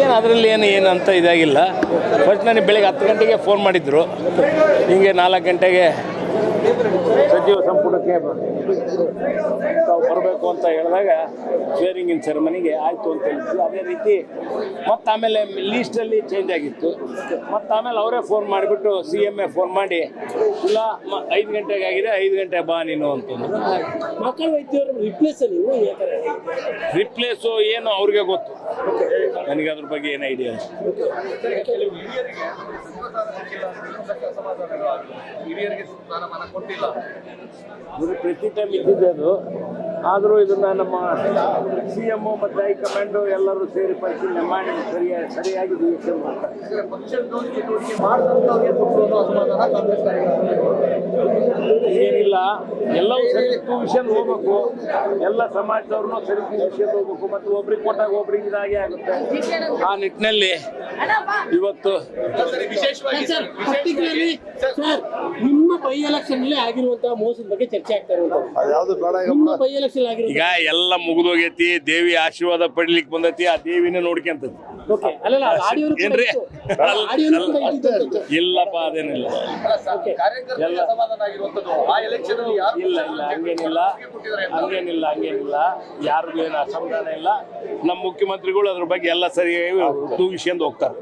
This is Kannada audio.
ಏನು ಅದರಲ್ಲಿ ಏನು ಅಂತ ಇದಾಗಿಲ್ಲ. ಫಸ್ಟ್ ನನಗೆ ಬೆಳಿಗ್ಗೆ 10 ಗಂಟೆಗೆ ಫೋನ್ ಮಾಡಿದ್ರು, ಹೀಗೆ 4 ಗಂಟೆಗೆ ಸಚಿವ ಸಂಪುಟಕ್ಕೆ ತಾವು ಬರಬೇಕು ಅಂತ ಹೇಳಿದಾಗ ಸ್ವೇರಿಂಗ್ ಇನ್ ಸೆರೆಮನಿಗೆ ಆಯಿತು ಅಂತ ಹೇಳಿದ್ರು. ಅದೇ ರೀತಿ ಮತ್ತು ಆಮೇಲೆ ಲೀಸ್ಟಲ್ಲಿ ಚೇಂಜ್ ಆಗಿತ್ತು. ಮತ್ತು ಆಮೇಲೆ ಅವರೇ ಫೋನ್ ಮಾಡಿಬಿಟ್ಟು CMA ಫೋನ್ ಮಾಡಿ ಇಲ್ಲ 5 ಗಂಟೆಗೆ ಆಗಿದೆ, 5 ಗಂಟೆ ಬಾ ನೀನು ಅಂತಂದು. ಮಕ್ಕಳ ವೈದ್ಯರು ರಿಪ್ಲೇಸು ಏನು ಅವ್ರಿಗೆ ಗೊತ್ತು, ನನಗೆ ಅದ್ರ ಬಗ್ಗೆ ಏನು ಐಡಿಯಾ ಇಲ್ಲ. ಪ್ರತಿ ಟೈಮ್ ಇದ್ದಿದ್ದೆ ಅದು. ಆದರೂ ಇದನ್ನ ನಮ್ಮ CM ಮತ್ತು ಹೈಕಮಾಂಡು ಎಲ್ಲರೂ ಸೇರಿ ಪರಿಶೀಲನೆ ಮಾಡಿ ಸರಿಯಾಗಿ ಡಿಸಿಷನ್ ಮಾಡ್ತಾರೆ. ಏನಿಲ್ಲ, ಎಲ್ಲವೂ ಸರಿ ವಿಷಯ ಹೋಗ್ಬೇಕು, ಎಲ್ಲ ಸಮಾಜದವ್ರನ್ನೂ ಸರಿ ವಿಷಯ ಹೋಗ್ಬೇಕು. ಮತ್ತು ಒಬ್ರಿಗೆ ಕೊಟ್ಟಾಗ ಒಬ್ರಿಗೆ ಇದಾಗೆ ಆಗುತ್ತೆ. ಆ ನಿಟ್ಟಿನಲ್ಲಿ ಇವತ್ತು ನಿಮ್ಮ ಬೈ ಎಲೆಕ್ಷನ್ ಆಗಿರುವಂತಹ ಮೋಸದ ಬಗ್ಗೆ ಚರ್ಚೆ ಆಗ್ತಾ ಇರುವಂತಹ ಈಗ ಎಲ್ಲ ಮುಗಿದೋಗೈತಿ. ದೇವಿ ಆಶೀರ್ವಾದ ಪಡಿಲಿಕ್ಕೆ ಬಂದೈತಿ, ಆ ದೇವಿನೇ ನೋಡ್ಕೊಂತೈತಿ. ಏನ್ರಿ? ಇಲ್ಲಪ್ಪ, ಅದೇನಿಲ್ಲ. ಹಂಗೇನಿಲ್ಲ. ಯಾರಿಗೂ ಏನು ಅಸಮಾಧಾನ ಇಲ್ಲ. ನಮ್ಮ ಮುಖ್ಯಮಂತ್ರಿಗಳು ಅದ್ರ ಬಗ್ಗೆ ಎಲ್ಲ ಸರಿಯಾಗಿ ತೂಗಿಸ್ಕೊಂಡು ಹೋಗ್ತಾರೆ.